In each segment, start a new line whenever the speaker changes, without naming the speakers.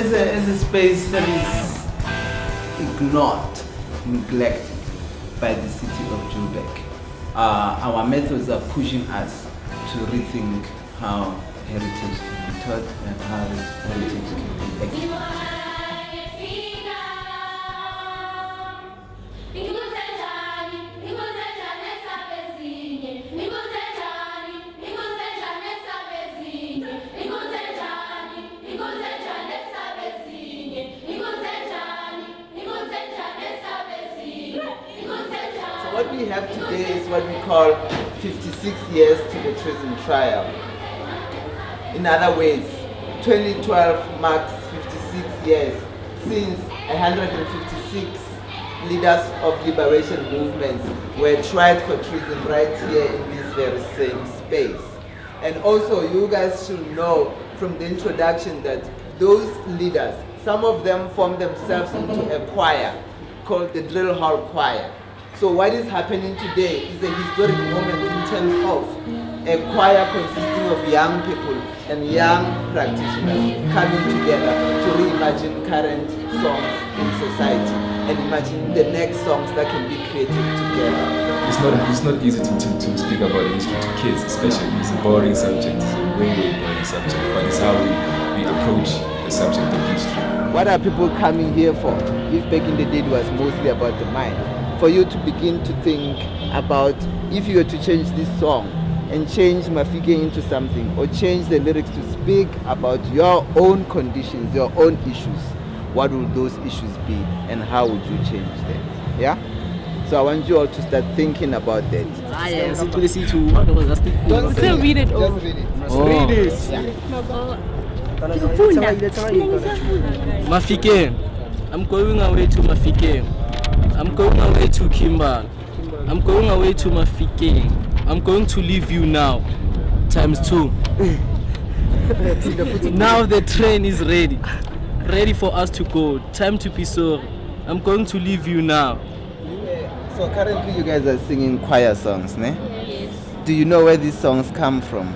As a space that is ignored, neglected by the city of Joburg, our methods are pushing us to rethink how heritage can be taught and how heritage can be acted. What we have today is what we call 56 years to the treason trial. In other words, 2012 marks 56 years since 156 leaders of liberation movements were tried for treason right here in this very same space. And also, you guys should know from the introduction that those leaders, some of them formed themselves into a choir called the Drill Hall Choir. So what is happening today is a historic moment in terms of a choir consisting of young people and young practitioners coming together to reimagine current songs in society and imagine the next songs that can be created together.
It's not easy to speak about history to kids, especially. It's a boring subject, it's a very boring subject, but it's how we approach the subject of history.
What are people coming here for if back in the day it was mostly about the mind? For you to begin to think about if you were to change this song and change Mafike into something or change the lyrics to speak about your own conditions, your own issues, what would those issues be and how would you change them? Yeah? So I want you all to start thinking about that. Don't
Still read it all.
Just read it.
Oh.
Read it.
Mafike, I'm going away to Mafike. I'm going away to Kimba. I'm going away to Mafike. I'm going to leave you now. ×2. Now the train is ready for us to go. Time to be sorry. I'm going to leave you now.
So currently you guys are singing choir songs, ne?
Yes.
Do you know where these songs come from?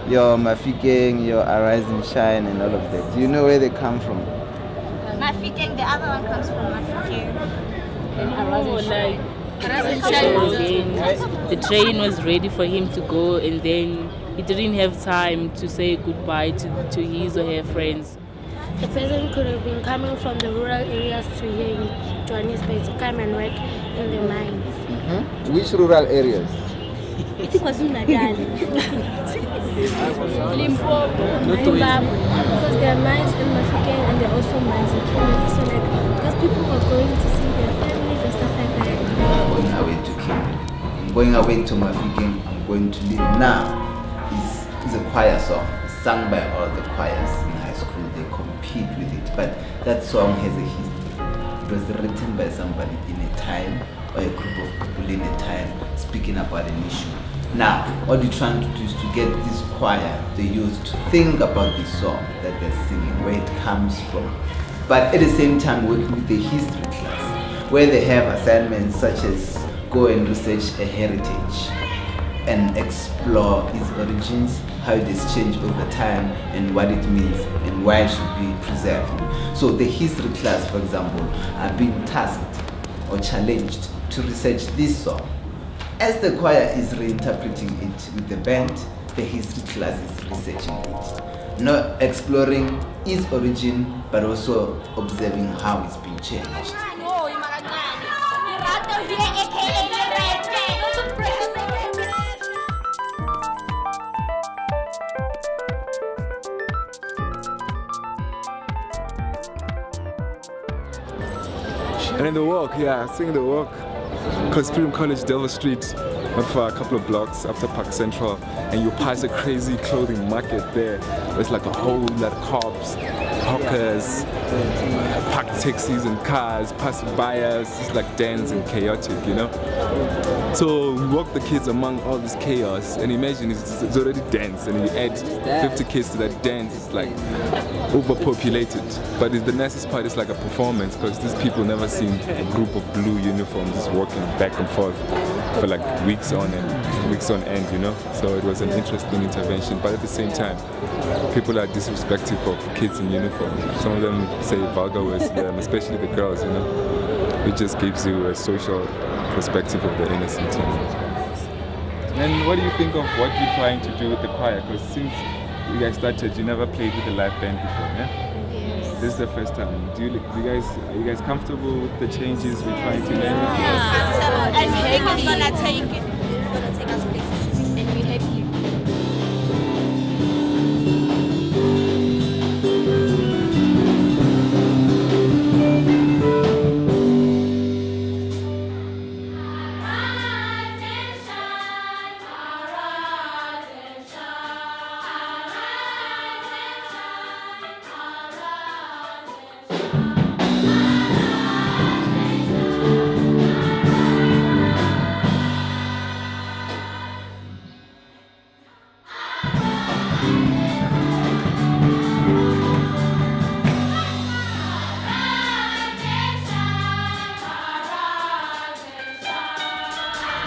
Your Mafike, your Arise and Shine and all of that. Do you know where they come from?
Mafike, the other one comes from Mafike.
The train was ready for him to go, and then he didn't have time to say goodbye to his or her friends.
The person could have been coming from the rural areas to here in Johannesburg to come and work in the mines.
Mm-hmm. Which rural areas?
It was in Natal. Limpopo, Zimbabwe. Because there are mines in Mafike and there are also mines in Kimberley. So because people were going to see their families and stuff like that.
I'm going away to Kimberley. I'm going away to Mafike. I'm going to live now. It's a choir song. It's sung by all the choirs in high school. They compete with it. But that song has a history. It was written by somebody in a time or a group of people in a time speaking about an issue. Now, what we're trying to do is to get this choir, the youth, to think about the song that they're singing, where it comes from. But at the same time, working with the history class, where they have assignments such as go and research a heritage and explore its origins, how it has changed over time, and what it means, and why it should be preserved. So the history class, for example, are being tasked or challenged to research this song. As the choir is reinterpreting it with the band, the history class is researching it. Not exploring its origin, but also observing how it's been changed.
And in the walk, sing the walk. Because Freedom College, Delver Street, went for a couple of blocks after Park Central, and you pass a crazy clothing market there. There's like a whole lot of cops, hawkers, parked taxis and cars, passing by us. It's like dense and chaotic, you know? So we walk the kids among all this chaos, and imagine it's already dense, and you add 50 kids to that dance, it's like overpopulated. But the nicest part is like a performance, because these people never seen a group of blue uniforms just walking back and forth for like weeks on end, you know? So it was an interesting intervention, but at the same time, people are disrespectful of kids in uniform. Some of them say vulgar words to them, especially the girls, you know? It just gives you a social perspective of the innocent. And what do you think of what you're trying to do with the choir? Because since you guys started, you never played with a live band before, yeah?
Yes.
This is the first time. Are you guys comfortable with the changes we're trying to make?
Yeah. And Hagen's gonna take us places, and we're happy.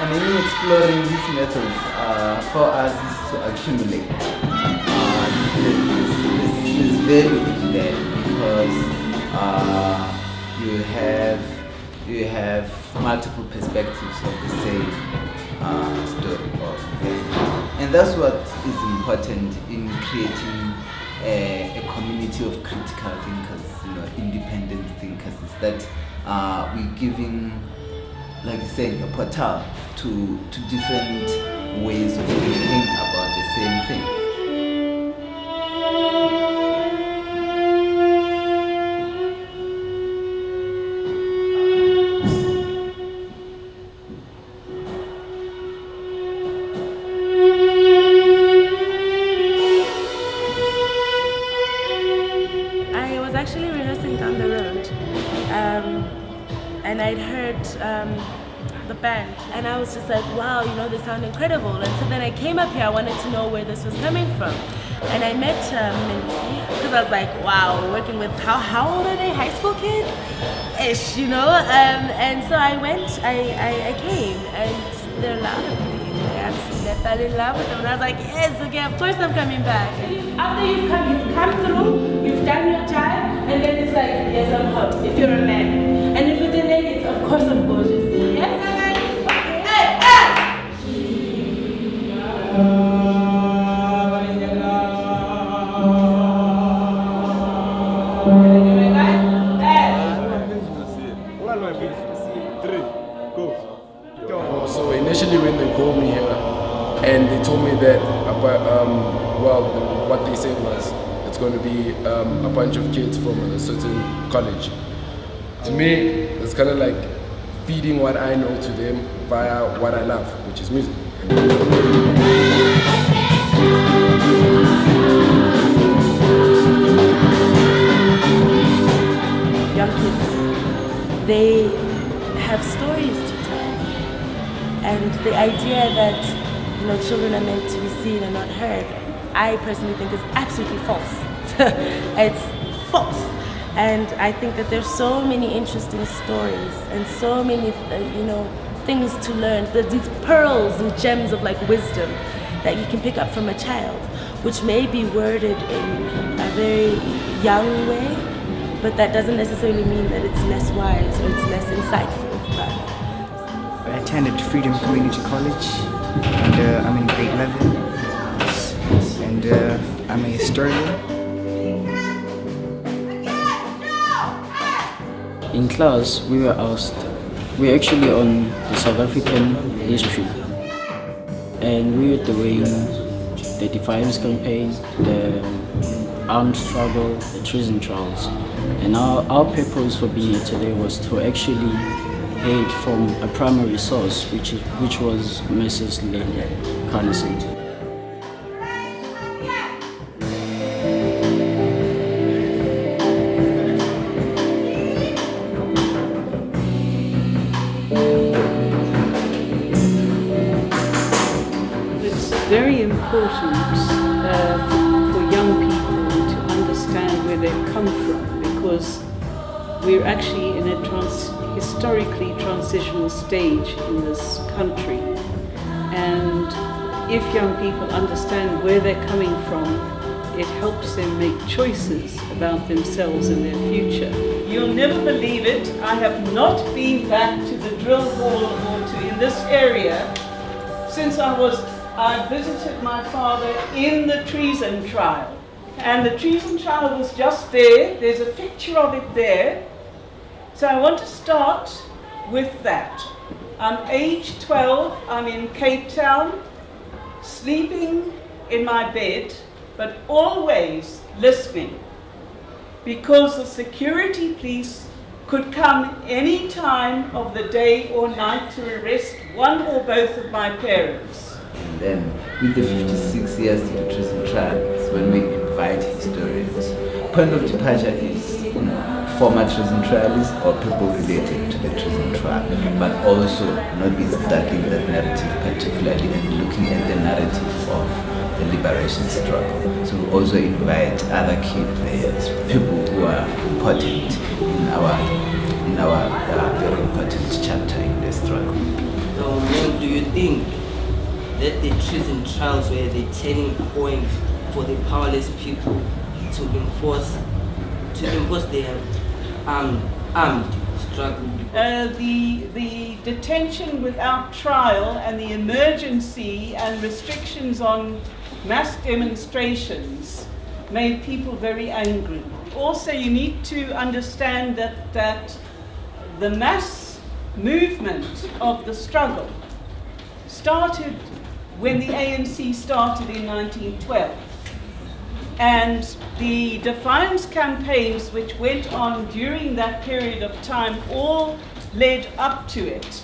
And in exploring these methods, for us is to accumulate. There's value in that because you have multiple perspectives of the same story or event. And that's what is important in creating a community of critical thinkers, independent thinkers, is that we're giving, like you said, a portal to different ways of thinking about the same thing.
I was actually rehearsing down the road, and I'd heard the band, and I was just like, wow, they sound incredible. And so then I came up here, I wanted to know where this was coming from. And I met Mincy, because I was like, wow, working with, how old are they? High school kids? Ish, and so I went, I came, and they're loud at me. I fell in love with them, and I was like, yes, okay, of course I'm coming back. And after you've come through, you've done your job, and then it's like, yes, I'm hot, if you're a man. And if it's a lady, it's of course I'm gorgeous. Yes?
So initially when they called me here and they told me that what they said was it's going to be a bunch of kids from a certain college. To me, it's kind of like feeding what I know to them via what I love, which is music.
Young kids, they have stories to tell, and the idea that children are meant to be seen and not heard, I personally think is absolutely false. It's false. And I think that there's so many interesting stories and so many, things to learn. There's these pearls and gems of wisdom that you can pick up from a child, which may be worded in a very young way, but that doesn't necessarily mean that it's less wise or it's less insightful.
I attended Freedom Community College, and I'm in grade 11, and I'm a historian.
In class, we were asked, we're actually on the South African history, and we were doing the Defiance Campaign, the armed struggle, the treason trials. And our purpose for being here today was to actually hear it from a primary source, which was Mrs. Lynn Carnegie.
Very important for young people to understand where they've come from, because we're actually in a historically transitional stage in this country, and if young people understand where they're coming from, it helps them make choices about themselves and their future. You'll never believe it, I have not been back to the drill hall or in this area since I visited my father in the treason trial. And the treason trial was just there. There's a picture of it there. So I want to start with that. I'm age 12, I'm in Cape Town, sleeping in my bed, but always listening, because the security police could come any time of the day or night to arrest one or both of my parents.
And then with the 56 years to the treason trial is when we invite historians. Point of departure is former treason trialists or people related to the treason trial, but also not be stuck in that narrative particularly and looking at the narrative of the liberation struggle. So we also invite other key players, people who are important in our very important chapter in the struggle.
So when do you think that the treason trials were the turning point for the powerless people to enforce their armed struggle?
The detention without trial and the emergency and restrictions on mass demonstrations made people very angry. Also, you need to understand that the mass movement of the struggle started when the ANC started in 1912. And the defiance campaigns which went on during that period of time all led up to it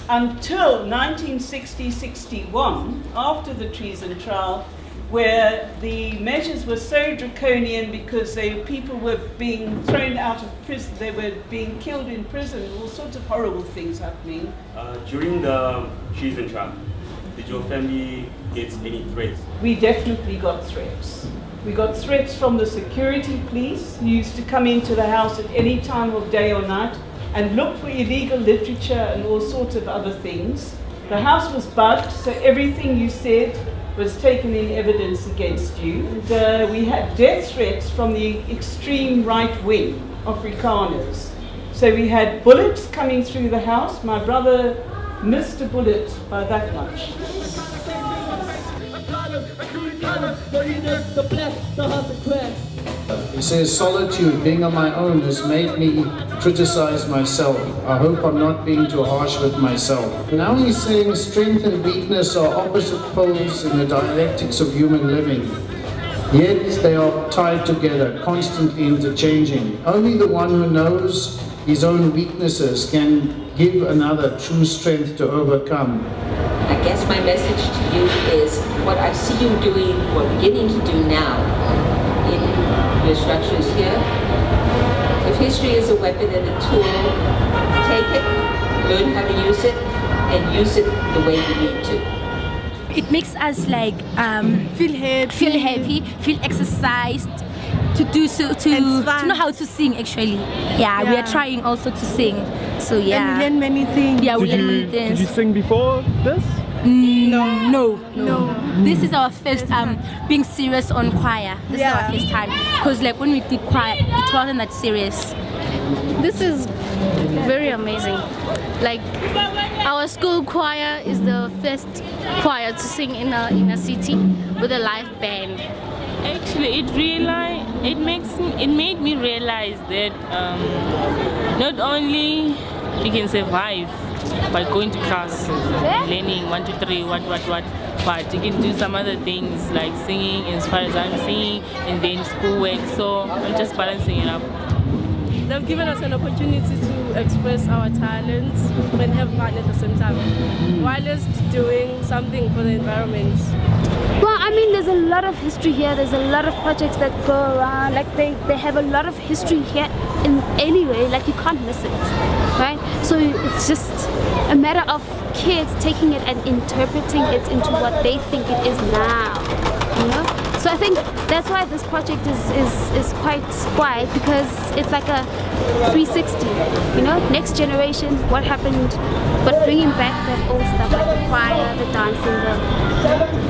until 1960-61, after the treason trial, where the measures were so draconian because people were being thrown out of prison, they were being killed in prison, all sorts of horrible things happening.
During the treason trial, did your family get any threats?
We definitely got threats. We got threats from the security police who used to come into the house at any time of day or night and look for illegal literature and all sorts of other things. The house was bugged, so everything you said was taken in evidence against you. And we had death threats from the extreme right wing Afrikaners. So we had bullets coming through the house. My brother missed a bullet by that much.
He says, solitude, being on my own, has made me criticize myself. I hope I'm not being too harsh with myself. Now he's saying strength and weakness are opposite poles in the dialectics of human living. Yet they are tied together, constantly interchanging. Only the one who knows his own weaknesses can give another true strength to overcome.
I guess my message to you is what I see you doing, or beginning to do now in your structures here. If history is a weapon and a tool, take it, learn how to use it, and use it the way you need to.
it makes us like feel happy, feel exercised, to do so, to know how to sing actually. Yeah, we are trying also to sing. So yeah.
And we learn many things.
Yeah, we learn many things.
Did you sing before this?
No. This is our first being serious on choir. This is our first time. Because like when we did choir, it wasn't that serious.
This is very amazing. Like our school choir is the first choir to sing in a city with a live band.
Actually, it made me realize that not only you can survive by going to class, learning 1, 2, 3, what, but you can do some other things like singing, as far as I'm singing, and then schoolwork. So I'm just balancing it up.
They've given us an opportunity to express our talents and have fun at the same time, while just doing something for the environment.
Well, I mean, there's a lot of history here. There's a lot of projects that go around. Like they have a lot of history here in any way. Like you can't miss it, right? So it's just a matter of kids taking it and interpreting it into what they think it is now, you know? So I think that's why this project is quite wide, because it's like a 360, you know? Next generation, what happened, but bringing back that old stuff like the choir, the dancing,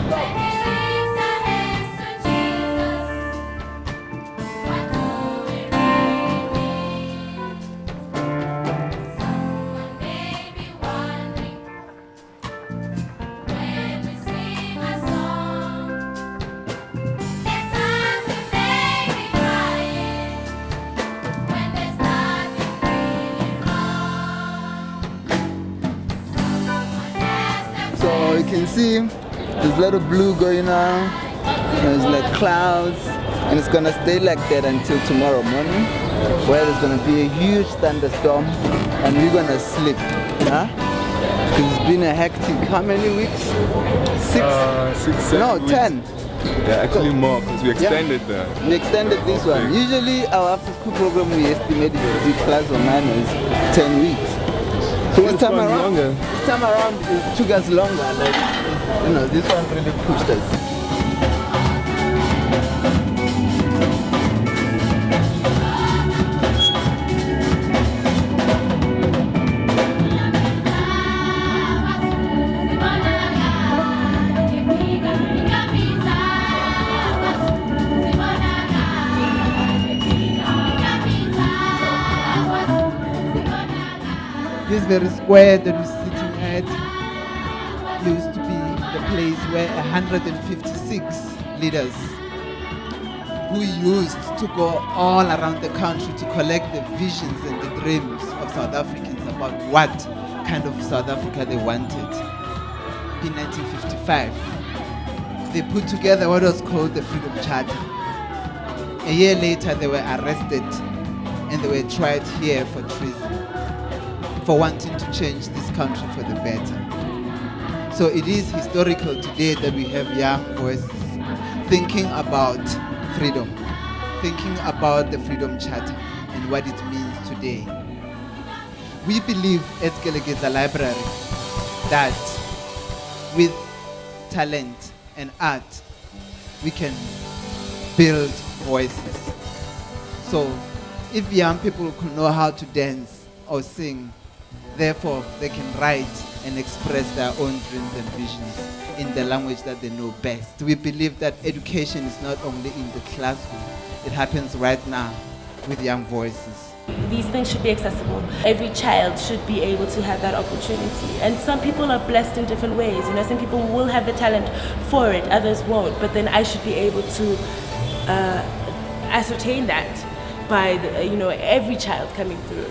So you can see there's a lot of blue going on. There's like clouds, and it's gonna stay like that until tomorrow morning, where there's gonna be a huge thunderstorm, and we're gonna sleep. Huh? Because it's been a hectic, how many weeks?
6, 7
No,
weeks.
10.
Yeah, actually more, because we extended that.
We extended this one. Usually our after school program we estimated to be plus or minus 10 weeks. So this time around, it took us longer. Like, you know, this one really pushed us. This very square that we're sitting at used to be the place where 156 leaders who used to go all around the country to collect the visions and the dreams of South Africans about what kind of South Africa they wanted. In 1955, they put together what was called the Freedom Charter. A year later, they were arrested and they were tried here for treason, for wanting to change this country for the better. So it is historical today that we have young voices thinking about freedom, thinking about the Freedom Charter and what it means today. We believe at Keleketla Library that with talent and art, we can build voices. So if young people could know how to dance or sing, therefore they can write and express their own dreams and visions in the language that they know best. We believe that education is not only in the classroom, it happens right now with young voices.
These things should be accessible. Every child should be able to have that opportunity. And some people are blessed in different ways. You know, some people will have the talent for it, others won't. But then I should be able to ascertain that by every child coming through.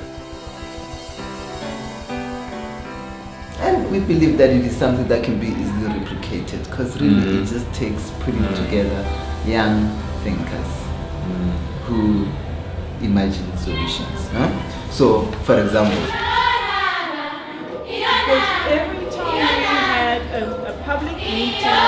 And we believe that it is something that can be easily replicated, because really it just takes putting together young thinkers who imagine solutions. So, for example,
because every time we had a public meeting